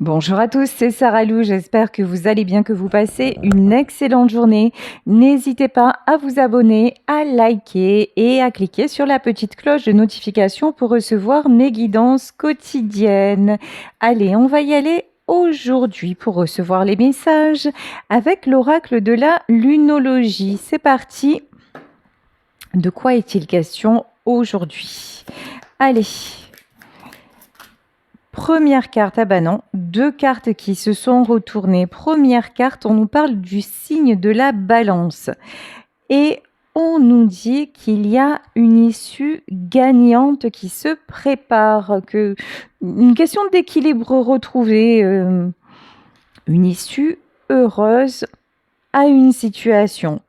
Bonjour à tous, c'est Sarah Lou, j'espère que vous allez bien, que vous passez une excellente journée. N'hésitez pas à vous abonner, à liker et à cliquer sur la petite cloche de notification pour recevoir mes guidances quotidiennes. Allez, on va y aller aujourd'hui pour recevoir les messages avec l'oracle de la lunologie. C'est parti. De quoi est-il question aujourd'hui? Allez. Première carte, ah bah non, deux cartes qui se sont retournées. Première carte, on nous parle du signe de la balance. Et on nous dit qu'il y a une issue gagnante qui se prépare, une question d'équilibre retrouvé, une issue heureuse à une situation.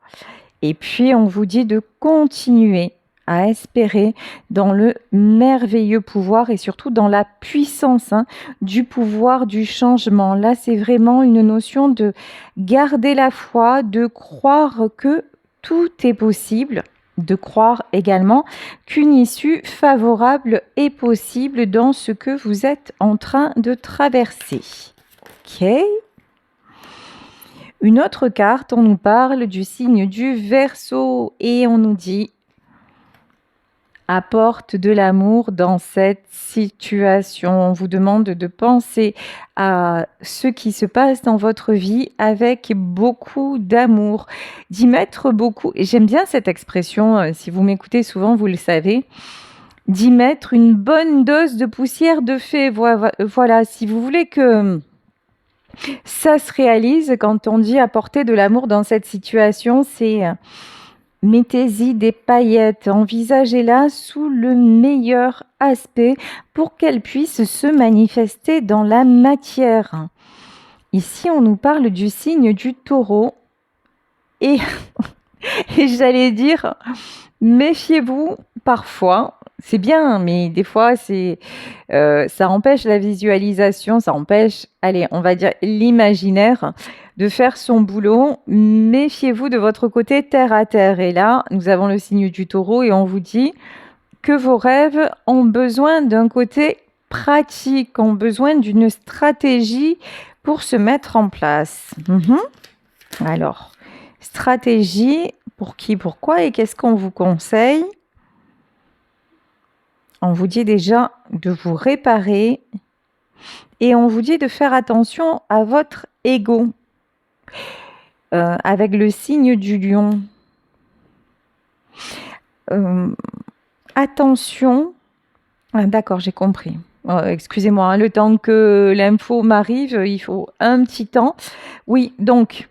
Et puis, on vous dit de continuer à espérer dans le merveilleux pouvoir et surtout dans la puissance du pouvoir du changement. Là, c'est vraiment une notion de garder la foi, de croire que tout est possible, de croire également qu'une issue favorable est possible dans ce que vous êtes en train de traverser. Ok ? Une autre carte, on nous parle du signe du Verseau et on nous dit apporte de l'amour dans cette situation. On vous demande de penser à ce qui se passe dans votre vie avec beaucoup d'amour, d'y mettre beaucoup. Et j'aime bien cette expression, si vous m'écoutez souvent, vous le savez, d'y mettre une bonne dose de poussière de fée. Voilà, si vous voulez que ça se réalise, quand on dit apporter de l'amour dans cette situation, c'est mettez-y des paillettes, envisagez-la sous le meilleur aspect pour qu'elle puisse se manifester dans la matière. Ici, on nous parle du signe du Taureau et, et j'allais dire, méfiez-vous parfois. C'est bien, mais des fois, ça empêche la visualisation, ça empêche, allez, on va dire l'imaginaire de faire son boulot. Méfiez-vous de votre côté terre à terre. Et là, nous avons le signe du Taureau et on vous dit que vos rêves ont besoin d'un côté pratique, ont besoin d'une stratégie pour se mettre en place. Alors, stratégie, pour qui, pourquoi et qu'est-ce qu'on vous conseille? On vous dit déjà de vous réparer et on vous dit de faire attention à votre ego. Avec le signe du lion. Attention. Ah, d'accord, j'ai compris. Excusez-moi, le temps que l'info m'arrive, il faut un petit temps. Oui, donc,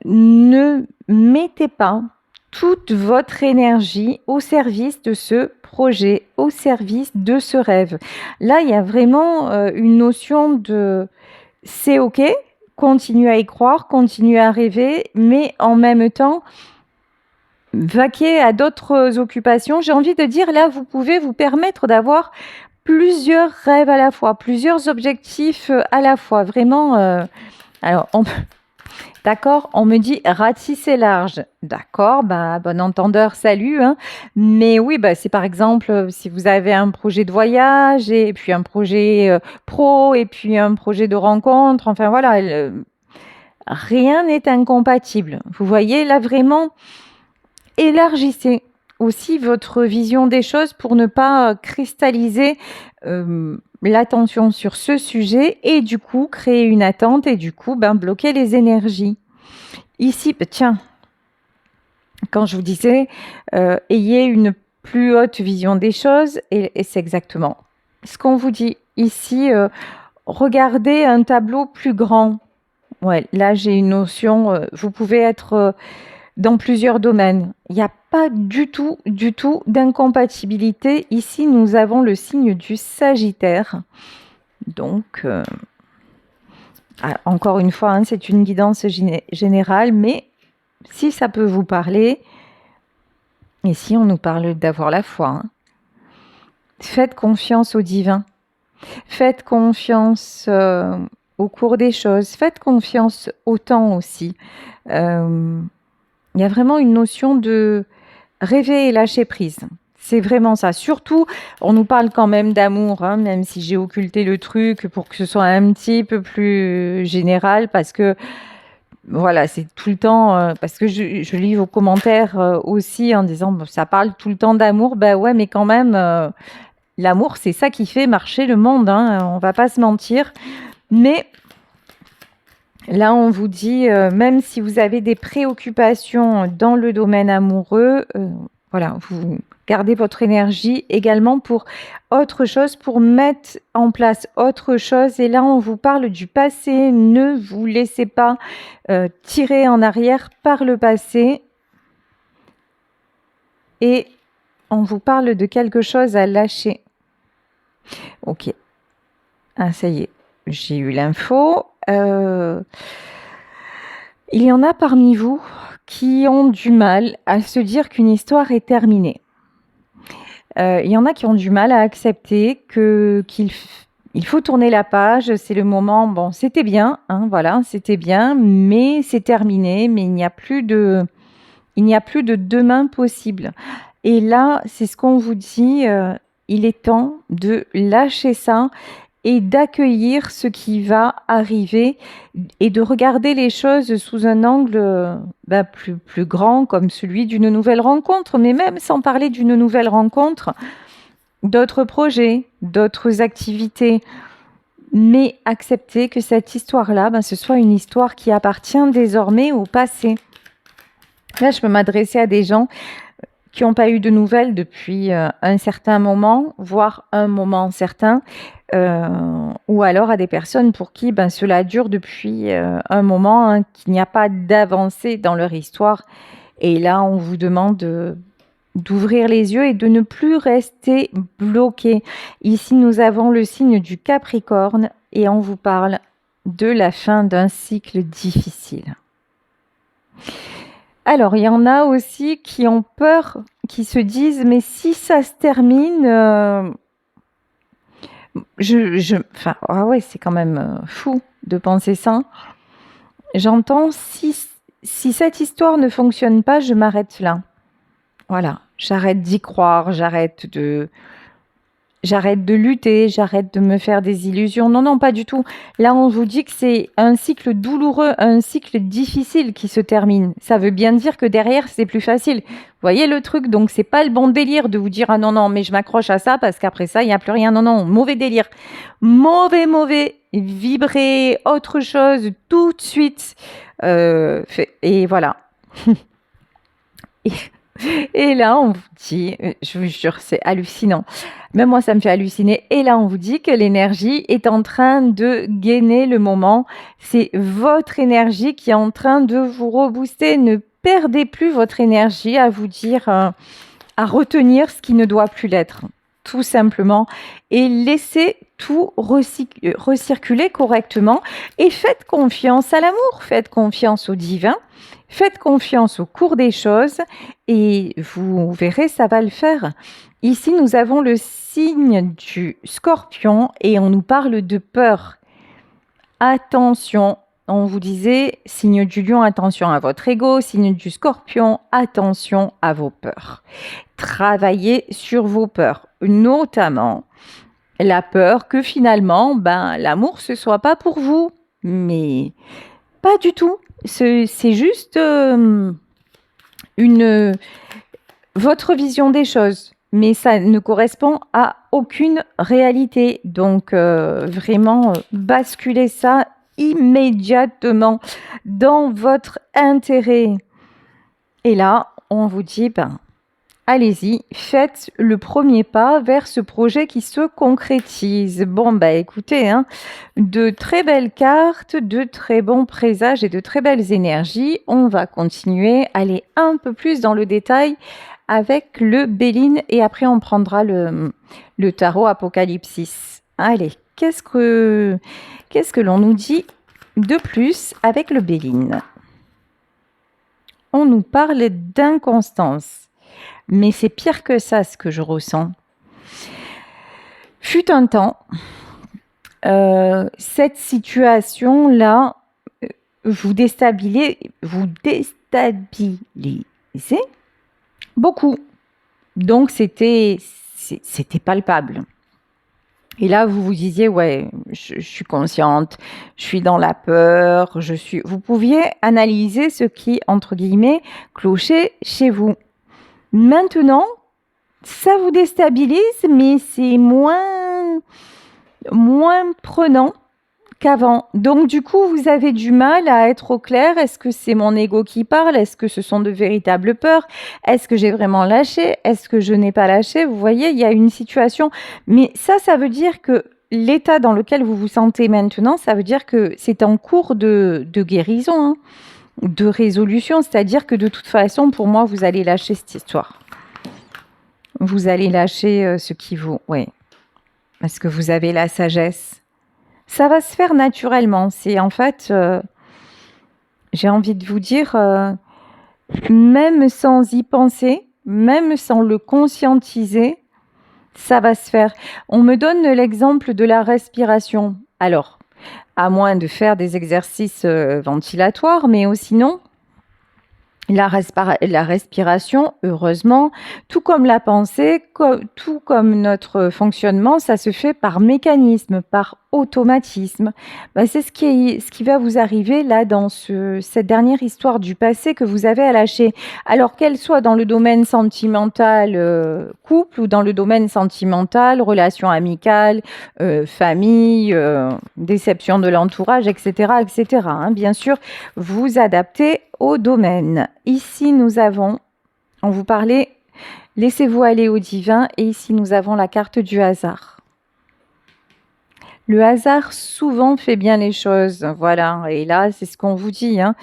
ne mettez pas toute votre énergie au service de ce projet, au service de ce rêve. Là, il y a vraiment une notion de c'est OK, continuez à y croire, continuez à rêver, mais en même temps, vaquer à d'autres occupations. J'ai envie de dire, là, vous pouvez vous permettre d'avoir plusieurs rêves à la fois, plusieurs objectifs à la fois. Vraiment, alors, d'accord, on me dit ratisser large. D'accord, bah, bon entendeur, salut. Mais oui, bah, c'est par exemple si vous avez un projet de voyage et puis un projet pro et puis un projet de rencontre. Enfin voilà, rien n'est incompatible. Vous voyez, là vraiment, élargissez aussi votre vision des choses pour ne pas cristalliser l'attention sur ce sujet et du coup créer une attente et du coup bloquer les énergies. Ici, tiens, quand je vous disais ayez une plus haute vision des choses et c'est exactement ce qu'on vous dit ici. Regardez un tableau plus grand. Ouais, là j'ai une notion, vous pouvez être dans plusieurs domaines. Il n'y a pas du tout d'incompatibilité. Ici, nous avons le signe du Sagittaire. Donc, encore une fois, c'est une guidance générale, mais si ça peut vous parler, ici, on nous parle d'avoir la foi. Faites confiance au divin. Faites confiance au cours des choses. Faites confiance au temps aussi. Il y a vraiment une notion de rêver et lâcher prise. c'est vraiment ça. Surtout, on nous parle quand même d'amour, hein, même si j'ai occulté le truc pour que ce soit un petit peu plus général, parce que voilà, c'est tout le temps, parce que je lis vos commentaires aussi en disant, bon, ça parle tout le temps d'amour. Ben ouais, mais quand même, l'amour, c'est ça qui fait marcher le monde, hein, on va pas se mentir. Mais là, on vous dit, même si vous avez des préoccupations dans le domaine amoureux, voilà, vous gardez votre énergie également pour autre chose, pour mettre en place autre chose. Et là, on vous parle du passé. Ne vous laissez pas tirer en arrière par le passé. Et on vous parle de quelque chose à lâcher. Ok. Ah, ça y est, j'ai eu l'info. Il y en a parmi vous qui ont du mal à se dire qu'une histoire est terminée. Il y en a qui ont du mal à accepter qu'il faut tourner la page, c'est le moment, bon, c'était bien, hein, voilà, c'était bien, mais c'est terminé, mais il n'y a plus de demain possible. Et là, c'est ce qu'on vous dit, il est temps de lâcher ça et d'accueillir ce qui va arriver et de regarder les choses sous un angle plus grand, comme celui d'une nouvelle rencontre, mais même sans parler d'une nouvelle rencontre, d'autres projets, d'autres activités, mais accepter que cette histoire-là, ce soit une histoire qui appartient désormais au passé. Là, je peux m'adresser à des gens qui n'ont pas eu de nouvelles depuis un certain moment, voire un moment certain, ou alors à des personnes pour qui cela dure depuis un moment, hein, qu'il n'y a pas d'avancée dans leur histoire. Et là, on vous demande d'ouvrir les yeux et de ne plus rester bloqué. Ici, nous avons le signe du Capricorne et on vous parle de la fin d'un cycle difficile. Alors, il y en a aussi qui ont peur, qui se disent, mais si ça se termine, ah ouais, c'est quand même fou de penser ça. J'entends, si cette histoire ne fonctionne pas, je m'arrête là. Voilà, j'arrête d'y croire, j'arrête de lutter, j'arrête de me faire des illusions. Non, non, pas du tout. Là, on vous dit que c'est un cycle douloureux, un cycle difficile qui se termine. Ça veut bien dire que derrière, c'est plus facile. Vous voyez le truc? Donc, c'est pas le bon délire de vous dire, ah non, non, mais je m'accroche à ça parce qu'après ça, il n'y a plus rien. Non, non, mauvais délire. Mauvais. Vibrer autre chose tout de suite. Et voilà. Et là, on vous dit, je vous jure, c'est hallucinant. Même moi, ça me fait halluciner. Et là, on vous dit que l'énergie est en train de gainer le moment. C'est votre énergie qui est en train de vous rebooster. Ne perdez plus votre énergie à vous dire, à retenir ce qui ne doit plus l'être, tout simplement. Et laissez tout recirculer correctement. Et faites confiance à l'amour, faites confiance au divin. Faites confiance au cours des choses et vous verrez, ça va le faire. Ici, nous avons le signe du Scorpion et on nous parle de peur. Attention, on vous disait, signe du Lion, attention à votre ego, signe du Scorpion, attention à vos peurs. Travaillez sur vos peurs, notamment la peur que finalement, l'amour ce soit pas pour vous, mais pas du tout. C'est juste votre vision des choses, mais ça ne correspond à aucune réalité. Donc, vraiment, basculez ça immédiatement dans votre intérêt. Et là, on vous dit, allez-y, faites le premier pas vers ce projet qui se concrétise. Bon, écoutez, de très belles cartes, de très bons présages et de très belles énergies. On va continuer, aller un peu plus dans le détail avec le Béline et après on prendra le tarot Apocalypsis. Allez, qu'est-ce que l'on nous dit de plus avec le Béline? On nous parle d'inconstance. Mais c'est pire que ça, ce que je ressens. Fut un temps, cette situation-là vous déstabilisez beaucoup. Donc, c'était palpable. Et là, vous vous disiez, ouais, je suis consciente, je suis dans la peur, Vous pouviez analyser ce qui, entre guillemets, clochait chez vous. Maintenant, ça vous déstabilise, mais c'est moins prenant qu'avant. Donc, du coup, vous avez du mal à être au clair. Est-ce que c'est mon ego qui parle? Est-ce que ce sont de véritables peurs? Est-ce que j'ai vraiment lâché? Est-ce que je n'ai pas lâché? Vous voyez, il y a une situation. Mais ça veut dire que l'état dans lequel vous vous sentez maintenant, ça veut dire que c'est en cours de guérison, hein, de résolution. C'est-à-dire que de toute façon, pour moi, vous allez lâcher cette histoire. Vous allez lâcher ce qui vous... Oui. Parce que vous avez la sagesse. Ça va se faire naturellement. C'est en fait, j'ai envie de vous dire, même sans y penser, même sans le conscientiser, ça va se faire. On me donne l'exemple de la respiration. Alors, à moins de faire des exercices ventilatoires, mais sinon, la respiration, heureusement, tout comme la pensée, tout comme notre fonctionnement, ça se fait par mécanisme, par automatisme. C'est ce qui va vous arriver là dans cette dernière histoire du passé que vous avez à lâcher. Alors qu'elle soit dans le domaine sentimental, couple, ou dans le domaine sentimental, relation amicale, famille, déception de l'entourage, etc., etc. Hein. Bien sûr, vous adaptez au domaine. Ici, nous avons, on vous parlait, laissez-vous aller au divin, et ici, nous avons la carte du hasard. Le hasard souvent fait bien les choses, voilà, et là, c'est ce qu'on vous dit, hein.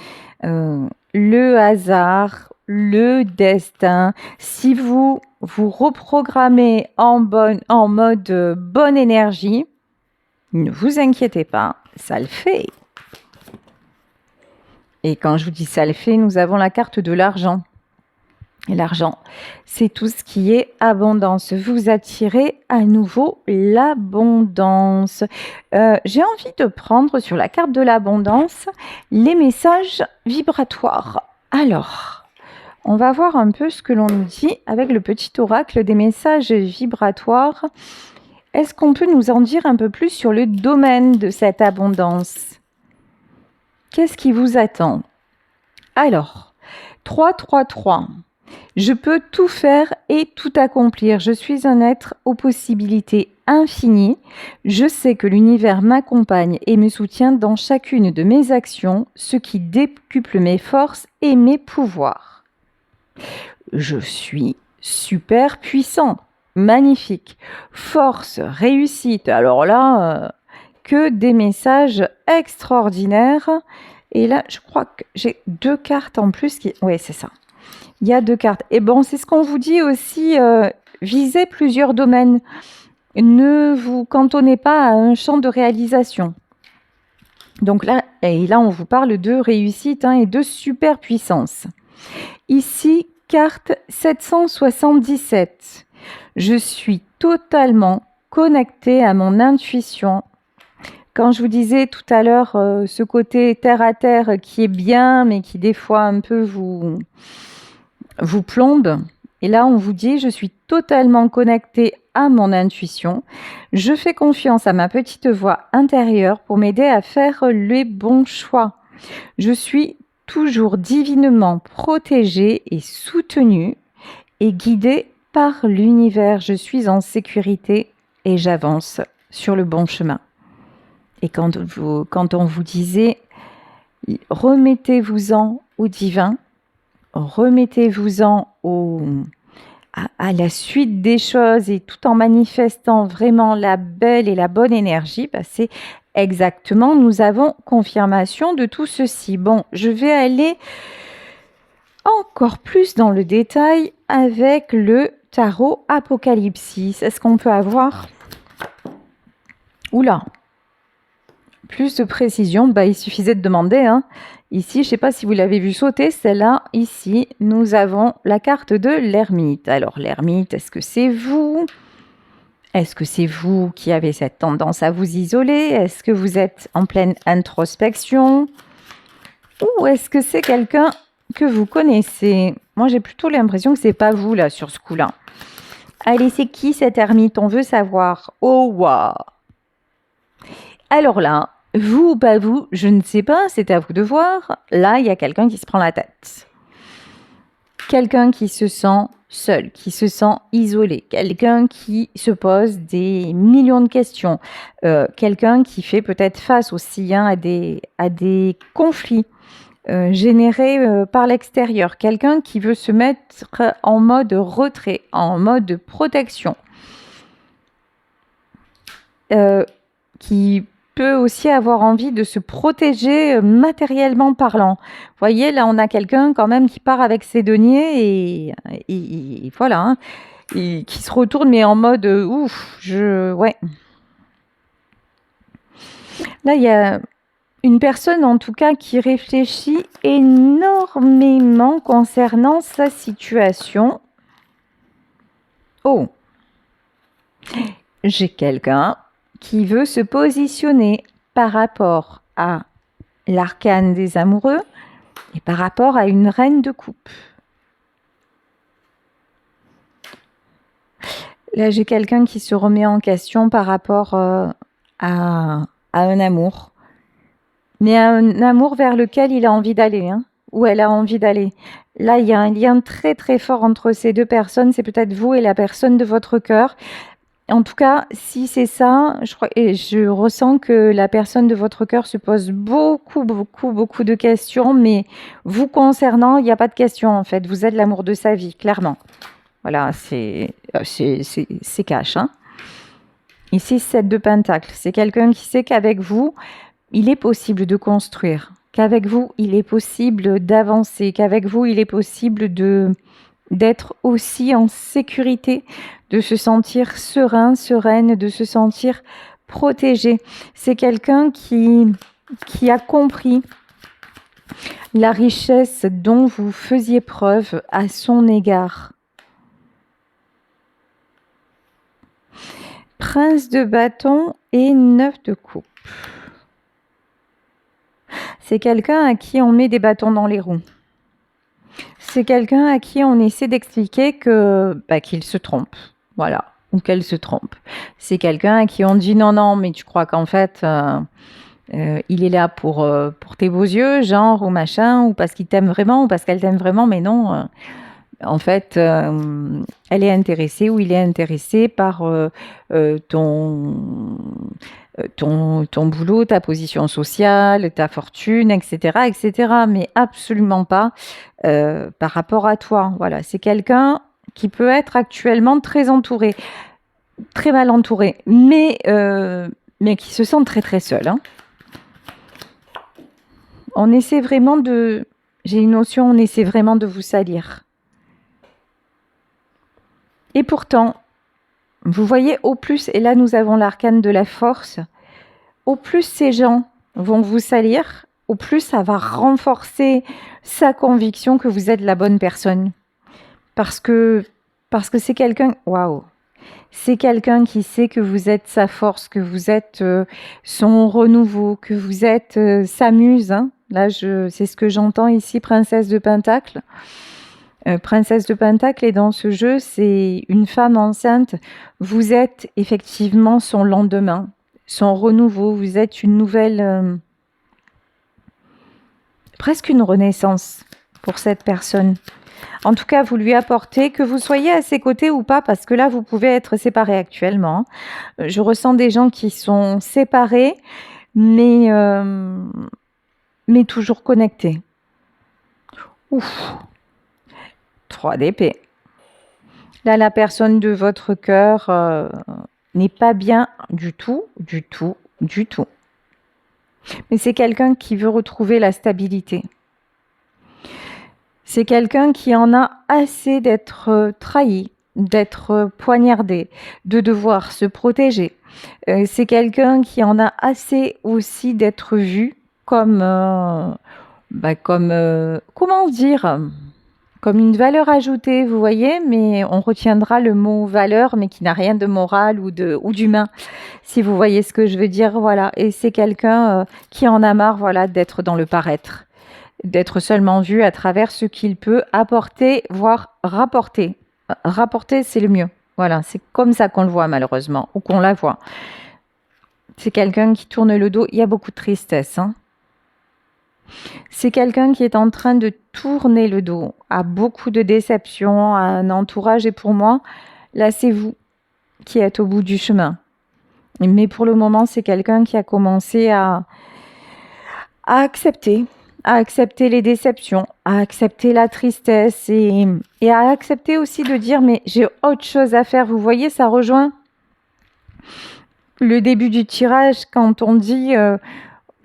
Le hasard, le destin, si vous vous reprogrammez en mode bonne énergie, ne vous inquiétez pas, ça le fait. Et quand je vous dis ça le fait, nous avons la carte de l'argent. Et l'argent, c'est tout ce qui est abondance. Vous attirez à nouveau l'abondance. J'ai envie de prendre sur la carte de l'abondance les messages vibratoires. Alors, on va voir un peu ce que l'on nous dit avec le petit oracle des messages vibratoires. Est-ce qu'on peut nous en dire un peu plus sur le domaine de cette abondance ? Qu'est-ce qui vous attend? Alors, 333. Je peux tout faire et tout accomplir. Je suis un être aux possibilités infinies. Je sais que l'univers m'accompagne et me soutient dans chacune de mes actions, ce qui décuple mes forces et mes pouvoirs. Je suis super puissant, magnifique, force, réussite. Alors là, que des messages extraordinaires. Et là, je crois que j'ai 2 cartes en plus qui... Oui, c'est ça. Il y a 2 cartes. Et bon, c'est ce qu'on vous dit aussi, visez plusieurs domaines. Ne vous cantonnez pas à un champ de réalisation. Donc là, on vous parle de réussite, hein, et de superpuissance. Ici, carte 777. Je suis totalement connectée à mon intuition. Quand je vous disais tout à l'heure, ce côté terre à terre qui est bien, mais qui des fois un peu vous plombe. Et là, on vous dit, je suis totalement connectée à mon intuition. Je fais confiance à ma petite voix intérieure pour m'aider à faire les bons choix. Je suis toujours divinement protégée et soutenue et guidée par l'univers. Je suis en sécurité et j'avance sur le bon chemin. Et quand on vous disait, remettez-vous-en au divin, remettez-vous-en à la suite des choses, et tout en manifestant vraiment la belle et la bonne énergie, c'est exactement, nous avons confirmation de tout ceci. Bon, je vais aller encore plus dans le détail avec le tarot Apocalypsis. Est-ce qu'on peut avoir... Oula, plus de précision, il suffisait de demander, hein. Ici, je ne sais pas si vous l'avez vu sauter, celle-là, ici, nous avons la carte de l'ermite. Alors, l'ermite, est-ce que c'est vous? Est-ce que c'est vous qui avez cette tendance à vous isoler? Est-ce que vous êtes en pleine introspection? Ou est-ce que c'est quelqu'un que vous connaissez? Moi, j'ai plutôt l'impression que c'est pas vous, là, sur ce coup-là. Allez, c'est qui cette ermite? On veut savoir. Oh, waouh! Alors là, vous ou pas vous, je ne sais pas, c'est à vous de voir. Là, il y a quelqu'un qui se prend la tête. Quelqu'un qui se sent seul, qui se sent isolé, quelqu'un qui se pose des millions de questions, quelqu'un qui fait peut-être face aussi à des conflits générés par l'extérieur, quelqu'un qui veut se mettre en mode retrait, en mode protection, qui peut aussi avoir envie de se protéger matériellement parlant. Vous voyez, là, on a quelqu'un quand même qui part avec ses deniers et voilà, hein, et qui se retourne, mais en mode ouf, ouais. Là, il y a une personne, en tout cas, qui réfléchit énormément concernant sa situation. Oh, j'ai quelqu'un qui veut se positionner par rapport à l'arcane des amoureux et par rapport à une reine de coupe. Là, j'ai quelqu'un qui se remet en question par rapport à un amour. Mais un amour vers lequel il a envie d'aller, hein, ou elle a envie d'aller. Là, il y a un lien très très fort entre ces deux personnes. C'est peut-être vous et la personne de votre cœur. En tout cas, si c'est ça, je ressens que la personne de votre cœur se pose beaucoup de questions, mais vous concernant, il n'y a pas de questions en fait. Vous êtes l'amour de sa vie, clairement. Voilà, c'est cash. Hein. Ici, 7 de Pentacle. C'est quelqu'un qui sait qu'avec vous, il est possible de construire, qu'avec vous, il est possible d'avancer, qu'avec vous, il est possible d'être aussi en sécurité, de se sentir serein, sereine, de se sentir protégé. C'est quelqu'un qui a compris la richesse dont vous faisiez preuve à son égard. Prince de bâton et 9 de coupe. C'est quelqu'un à qui on met des bâtons dans les roues. C'est quelqu'un à qui on essaie d'expliquer qu'il se trompe. Voilà, ou qu'elle se trompe. C'est quelqu'un à qui on dit non, mais tu crois qu'en fait, il est là pour tes beaux yeux, genre, ou machin, ou parce qu'il t'aime vraiment, ou parce qu'elle t'aime vraiment, mais non. En fait, elle est intéressée ou il est intéressé par ton boulot, ta position sociale, ta fortune, etc., etc., mais absolument pas par rapport à toi. Voilà, c'est quelqu'un qui peut être actuellement très entouré, très mal entouré, mais qui se sent très très seul. Hein. On essaie vraiment j'ai une notion, on essaie vraiment de vous salir. Et pourtant, vous voyez, au plus, et là nous avons l'arcane de la force, au plus ces gens vont vous salir, au plus ça va renforcer sa conviction que vous êtes la bonne personne. Parce que c'est quelqu'un, waouh, c'est quelqu'un qui sait que vous êtes sa force, que vous êtes son renouveau, que vous êtes sa muse. Hein. Là, c'est ce que j'entends ici, princesse de Pentacle. Princesse de Pentacle, et dans ce jeu, c'est une femme enceinte. Vous êtes effectivement son lendemain, son renouveau. Vous êtes une nouvelle, presque une renaissance pour cette personne. En tout cas, vous lui apportez, que vous soyez à ses côtés ou pas, parce que là, vous pouvez être séparés actuellement. Je ressens des gens qui sont séparés, mais toujours connectés. Ouf. 3 d'épée. Là, la personne de votre cœur n'est pas bien du tout. Mais c'est quelqu'un qui veut retrouver la stabilité. C'est quelqu'un qui en a assez d'être trahi, d'être poignardé, de devoir se protéger. C'est quelqu'un qui en a assez aussi d'être vu comme comment dire, comme une valeur ajoutée, vous voyez, mais on retiendra le mot valeur, mais qui n'a rien de moral ou d'humain, si vous voyez ce que je veux dire, voilà. Et c'est quelqu'un qui en a marre, voilà, d'être dans le paraître, d'être seulement vu à travers ce qu'il peut apporter, voire rapporter. Rapporter, c'est le mieux. Voilà, c'est comme ça qu'on le voit malheureusement, ou qu'on la voit. C'est quelqu'un qui tourne le dos. Il y a beaucoup de tristesse. Hein. C'est quelqu'un qui est en train de tourner le dos à beaucoup de déceptions, à un entourage. Et pour moi, là, c'est vous qui êtes au bout du chemin. Mais pour le moment, c'est quelqu'un qui a commencé à accepter les déceptions, à accepter la tristesse et à accepter aussi de dire mais j'ai autre chose à faire. Vous voyez, ça rejoint le début du tirage quand on dit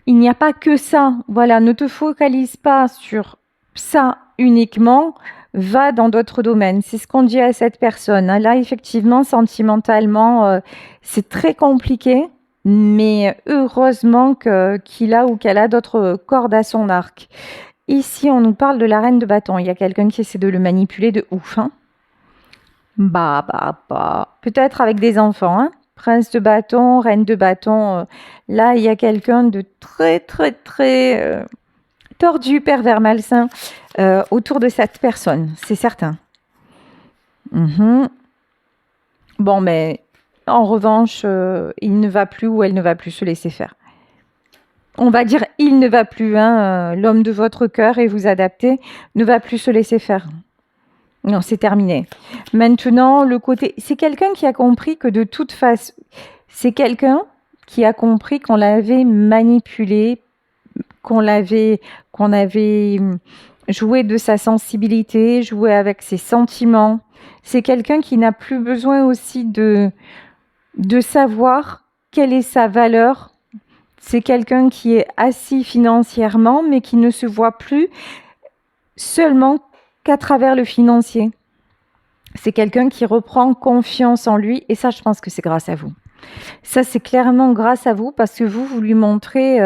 il n'y a pas que ça. Voilà, ne te focalise pas sur ça uniquement, va dans d'autres domaines. C'est ce qu'on dit à cette personne. Là, effectivement, sentimentalement, c'est très compliqué. Mais heureusement qu'il a ou qu'elle a d'autres cordes à son arc. Ici, on nous parle de la reine de bâton. Il y a quelqu'un qui essaie de le manipuler de ouf. Hein. Peut-être avec des enfants. Hein. Prince de bâton, reine de bâton. Là, il y a quelqu'un de très, très, très tordu, pervers, malsain autour de cette personne. C'est certain. Bon, mais en revanche, il ne va plus ou elle ne va plus se laisser faire. On va dire il ne va plus, hein, l'homme de votre cœur et vous adapter ne va plus se laisser faire. Non, c'est terminé. Maintenant, le côté, c'est quelqu'un qui a compris que de toute façon, c'est quelqu'un qui a compris qu'on l'avait manipulé, qu'on avait joué de sa sensibilité, joué avec ses sentiments. C'est quelqu'un qui n'a plus besoin aussi de savoir quelle est sa valeur. C'est quelqu'un qui est assis financièrement, mais qui ne se voit plus seulement qu'à travers le financier. C'est quelqu'un qui reprend confiance en lui, et ça, je pense que c'est grâce à vous. Ça, c'est clairement grâce à vous, parce que vous lui montrez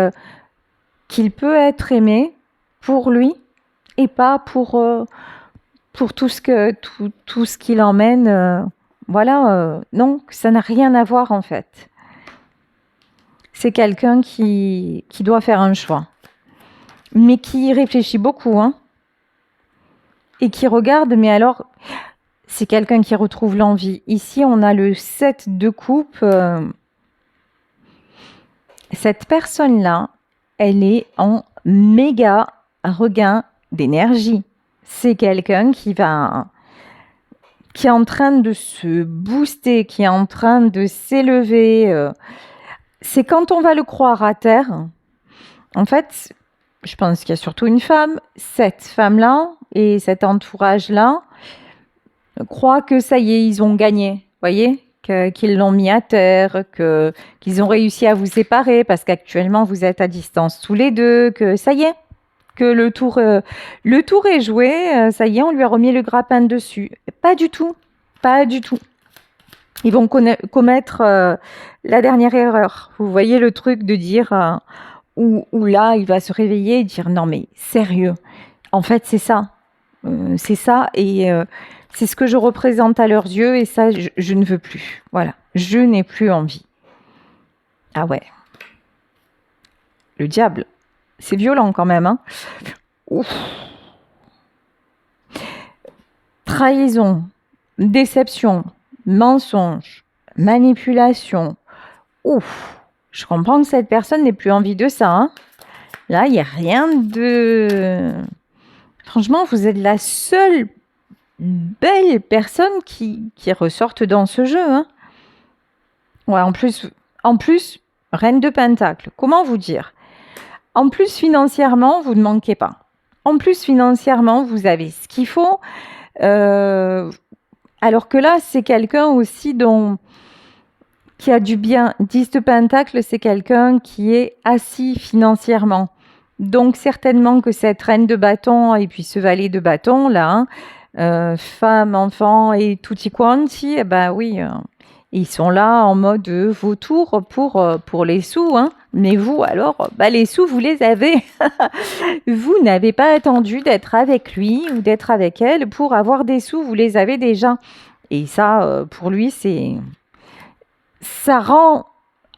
qu'il peut être aimé pour lui, et pas pour tout ce qu'il emmène. Non, ça n'a rien à voir en fait. C'est quelqu'un qui doit faire un choix, mais qui réfléchit beaucoup, hein, et qui regarde, mais alors, c'est quelqu'un qui retrouve l'envie. Ici, on a le 7 de coupe. Cette personne-là, elle est en méga regain d'énergie. C'est quelqu'un qui est en train de se booster, qui est en train de s'élever. C'est quand on va le croire à terre. En fait, je pense qu'il y a surtout une femme. Cette femme-là et cet entourage-là croient que ça y est, ils ont gagné. Voyez, qu'ils l'ont mis à terre, qu'ils ont réussi à vous séparer parce qu'actuellement vous êtes à distance tous les deux, que ça y est, que le tour est joué, ça y est, on lui a remis le grappin dessus. Pas du tout, pas du tout. Ils vont commettre la dernière erreur. Vous voyez le truc de dire où là, il va se réveiller et dire non mais sérieux. En fait, c'est ça. Et c'est ce que je représente à leurs yeux et ça, je ne veux plus. Voilà, je n'ai plus envie. Ah ouais. Le diable, c'est violent quand même. Hein. Ouf. Trahison, déception, mensonge, manipulation. Ouf. Je comprends que cette personne n'ait plus envie de ça. Hein. Là, il n'y a rien de... Franchement, vous êtes la seule belle personne qui ressorte dans ce jeu. Hein. Ouais, en plus, reine de pentacle. Comment vous dire? En plus, financièrement, vous ne manquez pas. En plus, financièrement, vous avez ce qu'il faut. Alors que là, c'est quelqu'un aussi qui a du bien. 10 de pentacle, c'est quelqu'un qui est assis financièrement. Donc, certainement que cette reine de bâton et puis ce valet de bâton, là, hein, femme, enfant et tutti quanti, oui, ils sont là en mode vautour pour les sous. Hein. Mais vous, alors, les sous, vous les avez. Vous n'avez pas attendu d'être avec lui ou d'être avec elle pour avoir des sous, vous les avez déjà. Et ça, pour lui, ça rend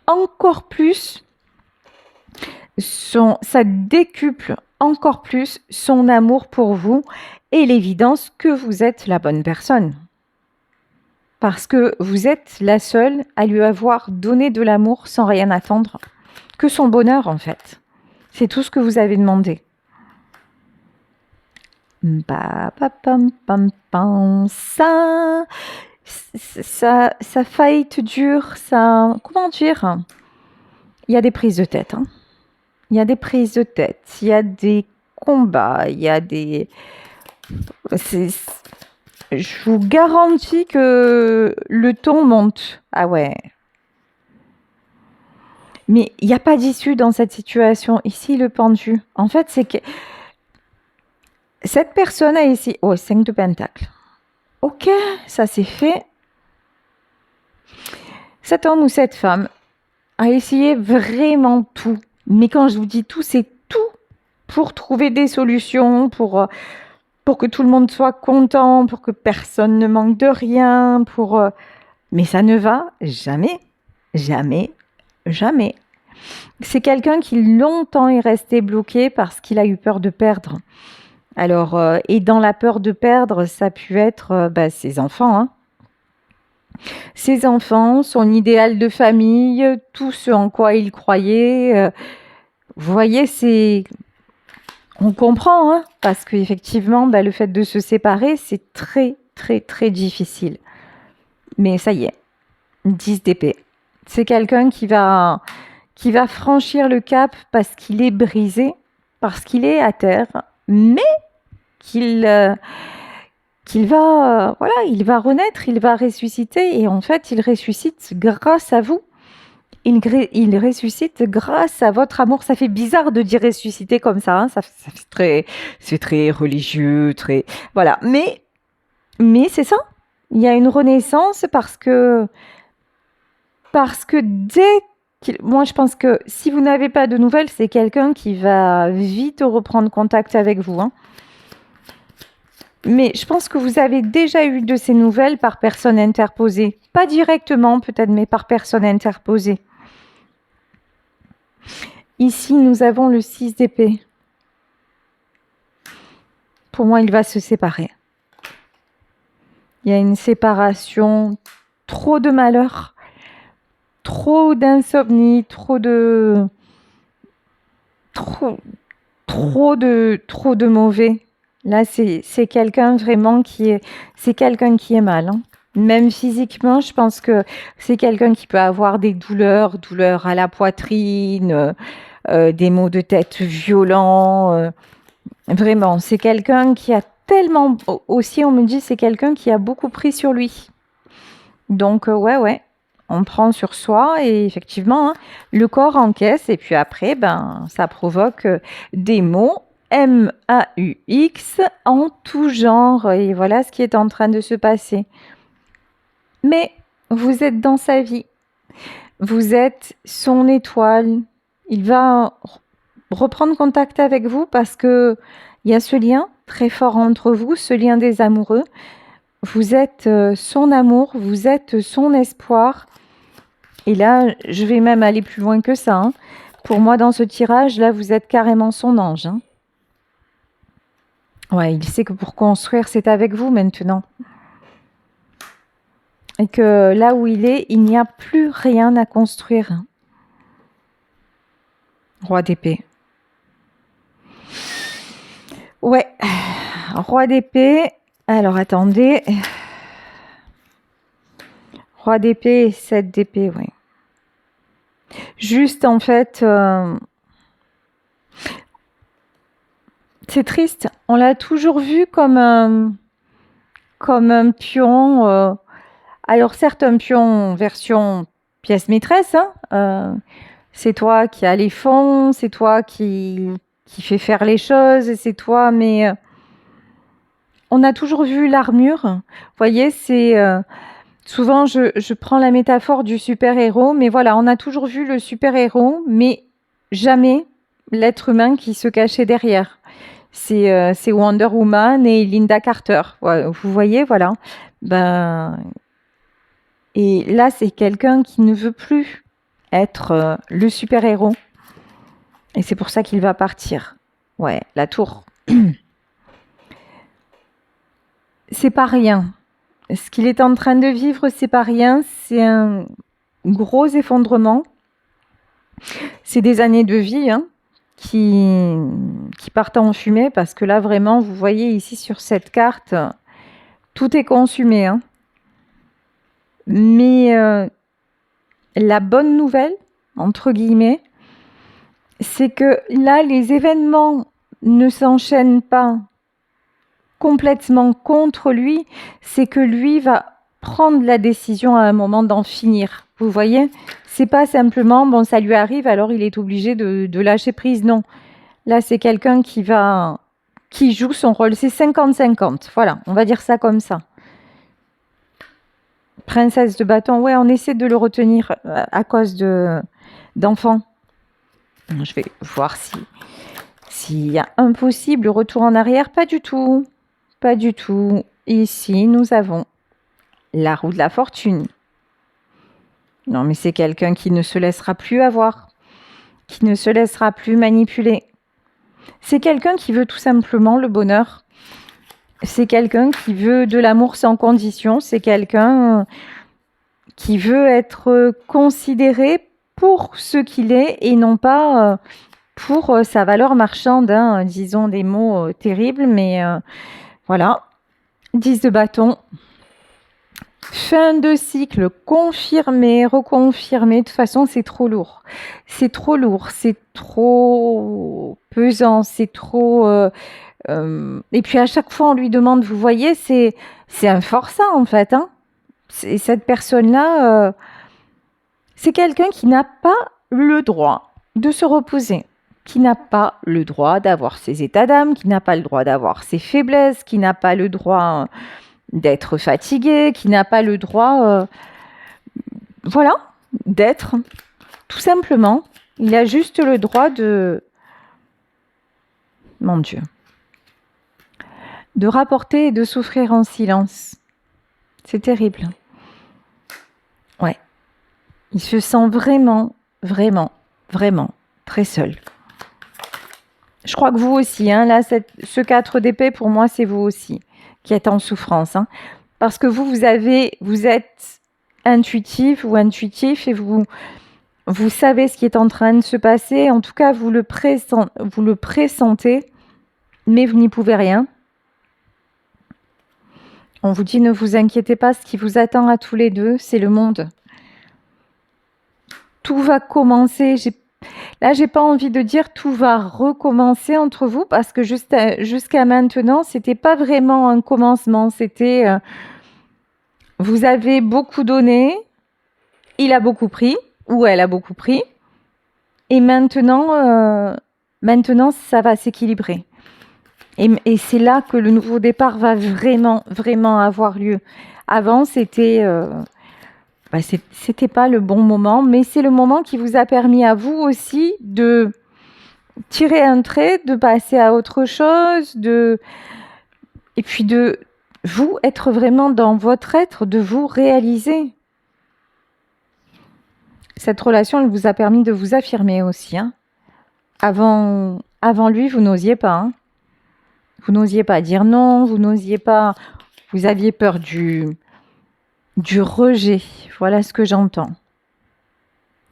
encore plus, ça décuple encore plus son amour pour vous et l'évidence que vous êtes la bonne personne. Parce que vous êtes la seule à lui avoir donné de l'amour sans rien attendre, que son bonheur en fait. C'est tout ce que vous avez demandé. Ça fight dure, ça... Comment dire? Il y a des prises de tête. Hein. Il y a des prises de tête, il y a des combats, il y a des... Je vous garantis que le ton monte. Ah ouais. Mais il n'y a pas d'issue dans cette situation. Ici, le pendu. En fait, c'est que cette personne a ici... Oh, 5 de pentacle. Ok, ça c'est fait. Cet homme ou cette femme a essayé vraiment tout. Mais quand je vous dis tout, c'est tout pour trouver des solutions, pour que tout le monde soit content, pour que personne ne manque de rien, mais ça ne va jamais, jamais, jamais. C'est quelqu'un qui longtemps est resté bloqué parce qu'il a eu peur de perdre. Alors, et dans la peur de perdre, ça a pu être ses enfants. Hein. Ses enfants, son idéal de famille, tout ce en quoi il croyait. Vous voyez, on comprend, hein, parce qu'effectivement, le fait de se séparer, c'est très, très, très difficile. Mais ça y est, 10 d'épée. C'est quelqu'un qui va franchir le cap parce qu'il est brisé, parce qu'il est à terre, mais qu'il va renaître, il va ressusciter, et en fait, il ressuscite grâce à vous. Il ressuscite grâce à votre amour. Ça fait bizarre de dire ressusciter comme ça. Hein. C'est très religieux, très voilà. Mais c'est ça. Il y a une renaissance parce que moi je pense que si vous n'avez pas de nouvelles, c'est quelqu'un qui va vite reprendre contact avec vous. Hein. Mais je pense que vous avez déjà eu de ces nouvelles par personne interposée. Pas directement peut-être, mais par personne interposée. Ici, nous avons le 6 d'épée. Pour moi, il va se séparer. Il y a une séparation, trop de malheur, trop d'insomnie, trop de mauvais. Là, c'est quelqu'un vraiment c'est quelqu'un qui est mal. Hein. Même physiquement, je pense que c'est quelqu'un qui peut avoir des douleurs à la poitrine, des maux de tête violents. Vraiment, c'est quelqu'un qui a tellement... Aussi, on me dit, c'est quelqu'un qui a beaucoup pris sur lui. Donc, ouais, on prend sur soi et effectivement, hein, le corps encaisse et puis après, ça provoque des maux MAUX en tout genre. Et voilà ce qui est en train de se passer. Mais vous êtes dans sa vie. Vous êtes son étoile. Il va reprendre contact avec vous parce que il y a ce lien très fort entre vous, ce lien des amoureux. Vous êtes son amour, vous êtes son espoir. Et là, je vais même aller plus loin que ça. Hein. Pour moi, dans ce tirage, là, vous êtes carrément son ange. Hein. Ouais, il sait que pour construire, c'est avec vous maintenant. Et que là où il est, il n'y a plus rien à construire. Roi d'épée. Ouais, roi d'épée. Alors, attendez. Roi d'épée et 7 d'épée, oui. Juste, en fait, c'est triste. On l'a toujours vu comme un pion. Alors, certes, un pion version pièce maîtresse. Hein, c'est toi qui as les fonds, c'est toi qui fait faire les choses, c'est toi, mais on a toujours vu l'armure. Vous voyez, c'est... souvent, je prends la métaphore du super-héros, mais voilà, on a toujours vu le super-héros, mais jamais l'être humain qui se cachait derrière. C'est Wonder Woman et Linda Carter. Vous voyez, voilà. Et là, c'est quelqu'un qui ne veut plus être le super-héros. Et c'est pour ça qu'il va partir. Ouais, la tour. C'est pas rien. Ce qu'il est en train de vivre, c'est pas rien. C'est un gros effondrement. C'est des années de vie hein, qui partent en fumée parce que là, vraiment, vous voyez ici sur cette carte, tout est consumé. Hein. Mais la bonne nouvelle, entre guillemets, c'est que là, les événements ne s'enchaînent pas complètement contre lui, c'est que lui va prendre la décision à un moment d'en finir. Vous voyez, c'est pas simplement bon, ça lui arrive, alors il est obligé de lâcher prise. Non, là c'est quelqu'un qui joue son rôle. C'est 50-50. Voilà, on va dire ça comme ça. Princesse de bâton, ouais, on essaie de le retenir à cause d'enfants. Je vais voir s'il y a un possible retour en arrière. Pas du tout. Pas du tout. Ici, nous avons la roue de la fortune. Non, mais c'est quelqu'un qui ne se laissera plus avoir, qui ne se laissera plus manipuler. C'est quelqu'un qui veut tout simplement le bonheur. C'est quelqu'un qui veut de l'amour sans condition. C'est quelqu'un qui veut être considéré pour ce qu'il est et non pas pour sa valeur marchande. Hein, disons des mots terribles, mais voilà. 10 de bâton. Fin de cycle, confirmé, reconfirmé. De toute façon, c'est trop lourd. C'est trop lourd, c'est trop pesant, c'est trop... Et puis à chaque fois, on lui demande, vous voyez, c'est un forçat en fait. Hein. Cette personne-là, c'est quelqu'un qui n'a pas le droit de se reposer, qui n'a pas le droit d'avoir ses états d'âme, qui n'a pas le droit d'avoir ses faiblesses, qui n'a pas le droit d'être fatigué, qui n'a pas le droit, voilà, d'être, tout simplement. Il a juste le droit de... Mon Dieu. De rapporter et de souffrir en silence. C'est terrible. Ouais. Il se sent vraiment, vraiment, vraiment très seul. Je crois que vous aussi, hein, là, ce 4 d'épée, pour moi, c'est vous aussi qui êtes en souffrance. Hein, parce que vous êtes intuitif ou intuitif et vous savez ce qui est en train de se passer. En tout cas, vous le pressentez, mais vous n'y pouvez rien. On vous dit, ne vous inquiétez pas, ce qui vous attend à tous les deux, c'est le monde. Tout va commencer. Là, j'ai pas envie de dire tout va recommencer entre vous parce que jusqu'à maintenant, c'était pas vraiment un commencement. C'était vous avez beaucoup donné, il a beaucoup pris ou elle a beaucoup pris, et maintenant, ça va s'équilibrer. Et c'est là que le nouveau départ va vraiment, vraiment avoir lieu. Avant, c'était pas le bon moment, mais c'est le moment qui vous a permis à vous aussi de tirer un trait, de passer à autre chose, et puis de vous être vraiment dans votre être, de vous réaliser. Cette relation, elle vous a permis de vous affirmer aussi. Hein. Avant lui, vous n'osiez pas. Hein. Vous n'osiez pas dire non, vous n'osiez pas... Vous aviez peur du rejet. Voilà ce que j'entends.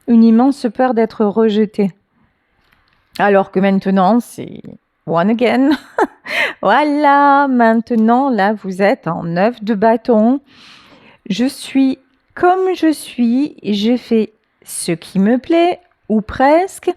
Une immense peur d'être rejeté. Alors que maintenant, c'est one again. Voilà, maintenant, là, vous êtes en 9 de bâton. Je suis comme je suis, je fais ce qui me plaît, ou presque,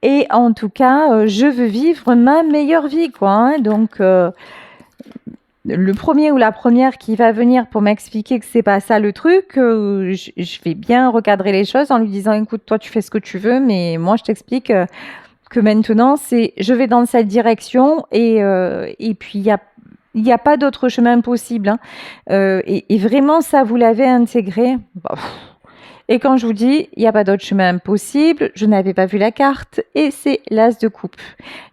et en tout cas, je veux vivre ma meilleure vie, quoi. Hein. Donc, le premier ou la première qui va venir pour m'expliquer que c'est pas ça le truc, je vais bien recadrer les choses en lui disant, écoute, toi, tu fais ce que tu veux, mais moi, je t'explique que maintenant, je vais dans cette direction, et puis il n'y a pas d'autre chemin possible. Hein. Et vraiment, ça, vous l'avez intégré. Et quand je vous dis, il n'y a pas d'autre chemin possible, je n'avais pas vu la carte, et c'est l'as de coupe.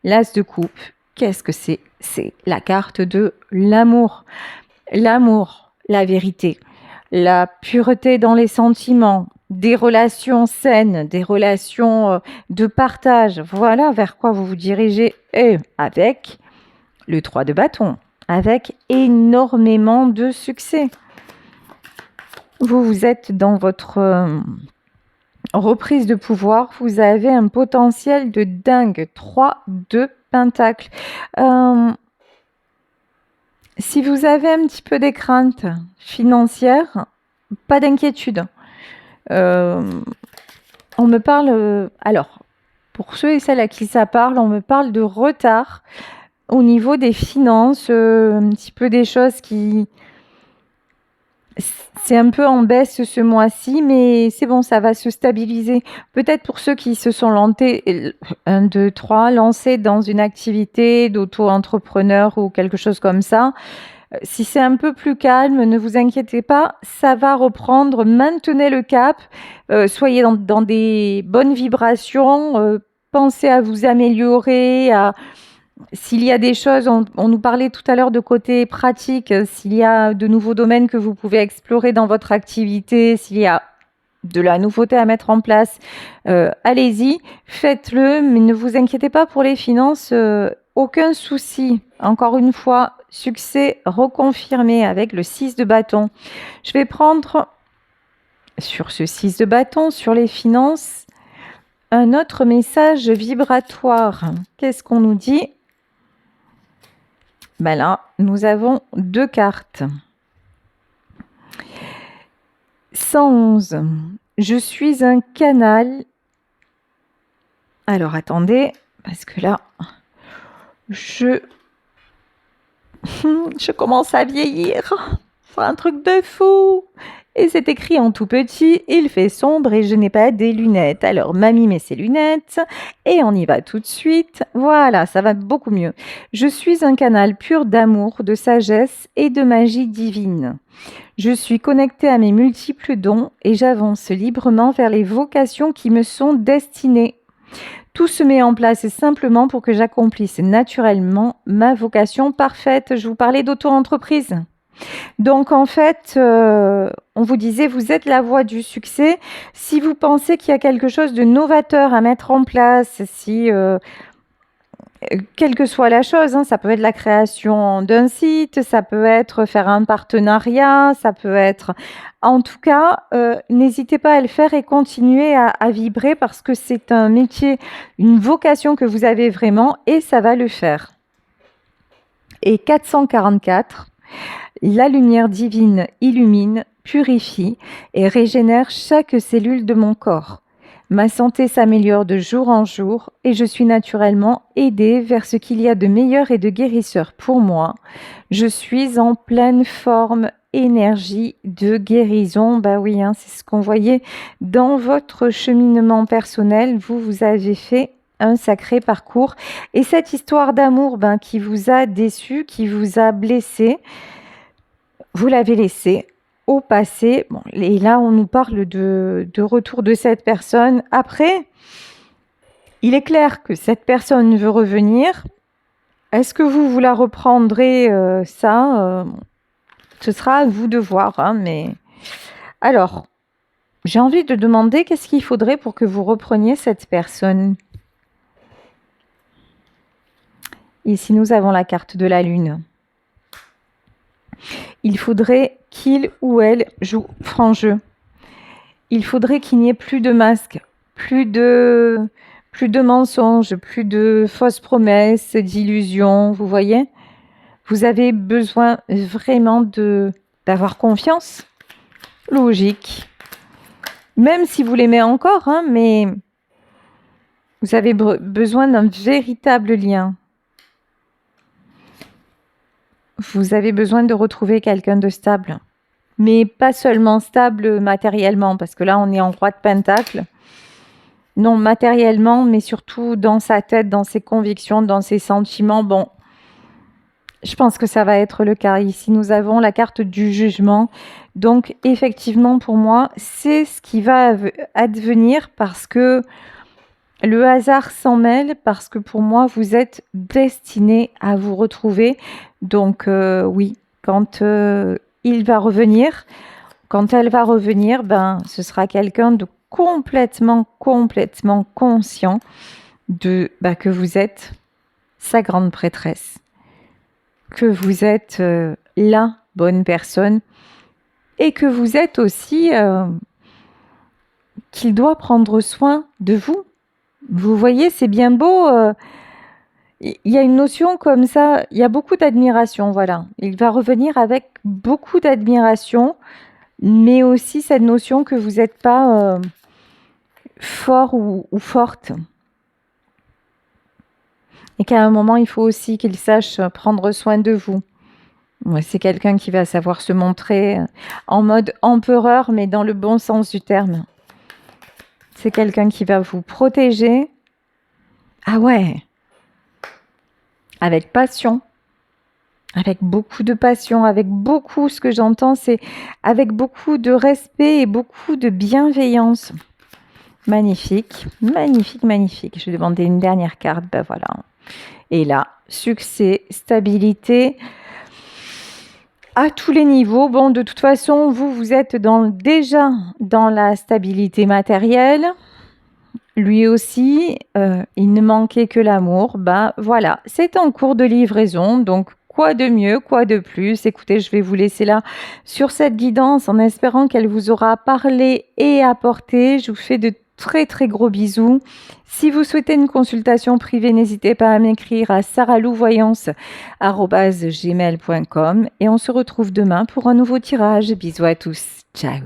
L'as de coupe, qu'est-ce que c'est? C'est la carte de l'amour. L'amour, la vérité. la pureté dans les sentiments, des relations saines, des relations de partage. Voilà vers quoi vous vous dirigez. Et avec le 3 de bâton, avec énormément de succès. Vous êtes dans votre reprise de pouvoir. Vous avez un potentiel de dingue. 3 de pentacle. Si vous avez un petit peu des craintes financières, pas d'inquiétude. On me parle, alors, pour ceux et celles à qui ça parle, on me parle de retard au niveau des finances, un petit peu des choses qui... C'est un peu en baisse ce mois-ci, mais c'est bon, ça va se stabiliser. Peut-être pour ceux qui se sont lancés, 1, 2, 3, lancés dans une activité d'auto-entrepreneur ou quelque chose comme ça. Si c'est un peu plus calme, ne vous inquiétez pas, ça va reprendre. Maintenez le cap, soyez dans des bonnes vibrations, pensez à vous améliorer, s'il y a des choses, on nous parlait tout à l'heure de côté pratique, s'il y a de nouveaux domaines que vous pouvez explorer dans votre activité, s'il y a de la nouveauté à mettre en place, allez-y, faites-le, mais ne vous inquiétez pas pour les finances, aucun souci. Encore une fois, succès reconfirmé avec le 6 de bâton. Je vais prendre sur ce 6 de bâton, sur les finances, un autre message vibratoire. Qu'est-ce qu'on nous dit ? Ben là, nous avons 2 cartes. 111. Je suis un canal. Alors, attendez, parce que là, je commence à vieillir. C'est un truc de fou. Et c'est écrit en tout petit, il fait sombre et je n'ai pas des lunettes. Alors, mamie met ses lunettes et on y va tout de suite. Voilà, ça va beaucoup mieux. Je suis un canal pur d'amour, de sagesse et de magie divine. Je suis connectée à mes multiples dons et j'avance librement vers les vocations qui me sont destinées. Tout se met en place simplement pour que j'accomplisse naturellement ma vocation parfaite. Je vous parlais d'auto-entreprise. Donc en fait, on vous disait, vous êtes la voie du succès. Si vous pensez qu'il y a quelque chose de novateur à mettre en place, si quelle que soit la chose, hein, ça peut être la création d'un site, ça peut être faire un partenariat, ça peut être... En tout cas, n'hésitez pas à le faire et continuez à vibrer parce que c'est un métier, une vocation que vous avez vraiment et ça va le faire. Et 444... La lumière divine illumine, purifie et régénère chaque cellule de mon corps. Ma santé s'améliore de jour en jour et je suis naturellement aidée vers ce qu'il y a de meilleur et de guérisseur pour moi. Je suis en pleine forme, énergie de guérison. Bah oui, hein, c'est ce qu'on voyait dans votre cheminement personnel. Vous avez fait un sacré parcours. Et cette histoire d'amour qui vous a déçu, qui vous a blessé, vous l'avez laissé au passé. Bon, et là, on nous parle de retour de cette personne. Après, il est clair que cette personne veut revenir. Est-ce que vous la reprendrez ce sera à vous de voir. Hein, mais alors, j'ai envie de demander qu'est-ce qu'il faudrait pour que vous repreniez cette personne. Ici, nous avons la carte de la Lune. Il faudrait qu'il ou elle joue franc jeu. Il faudrait qu'il n'y ait plus de masques, plus de mensonges, plus de fausses promesses, d'illusions, vous voyez ? Vous avez besoin vraiment d'avoir confiance, logique. Même si vous l'aimez encore, hein, mais vous avez besoin d'un véritable lien. Vous avez besoin de retrouver quelqu'un de stable. Mais pas seulement stable matériellement, parce que là, on est en roi de pentacle. Non, matériellement, mais surtout dans sa tête, dans ses convictions, dans ses sentiments. Bon, je pense que ça va être le cas. Ici, nous avons la carte du jugement. Donc, effectivement, pour moi, c'est ce qui va advenir parce que le hasard s'en mêle, parce que pour moi, vous êtes destiné à vous retrouver. Donc, oui, quand il va revenir, Quand elle va revenir, ce sera quelqu'un de complètement conscient que vous êtes sa grande prêtresse, que vous êtes la bonne personne et que vous êtes aussi qu'il doit prendre soin de vous. Vous voyez, c'est bien beau. Il y a une notion comme ça, il y a beaucoup d'admiration, voilà. Il va revenir avec beaucoup d'admiration, mais aussi cette notion que vous n'êtes pas fort ou forte. Et qu'à un moment, il faut aussi qu'il sache prendre soin de vous. Ouais, c'est quelqu'un qui va savoir se montrer en mode empereur, mais dans le bon sens du terme. C'est quelqu'un qui va vous protéger. Ah ouais, avec passion. Avec beaucoup de passion, avec beaucoup, ce que j'entends, c'est avec beaucoup de respect et beaucoup de bienveillance. Magnifique, magnifique, magnifique. Je vais demander une dernière carte, voilà. Et là, succès, stabilité à tous les niveaux. Bon, de toute façon, vous êtes déjà dans la stabilité matérielle. Lui aussi, il ne manquait que l'amour. Voilà, c'est en cours de livraison, donc quoi de mieux, quoi de plus? Écoutez, je vais vous laisser là sur cette guidance en espérant qu'elle vous aura parlé et apporté. Je vous fais de très très gros bisous. Si vous souhaitez une consultation privée, n'hésitez pas à m'écrire à saralouvoyance@gmail.com et on se retrouve demain pour un nouveau tirage. Bisous à tous. Ciao.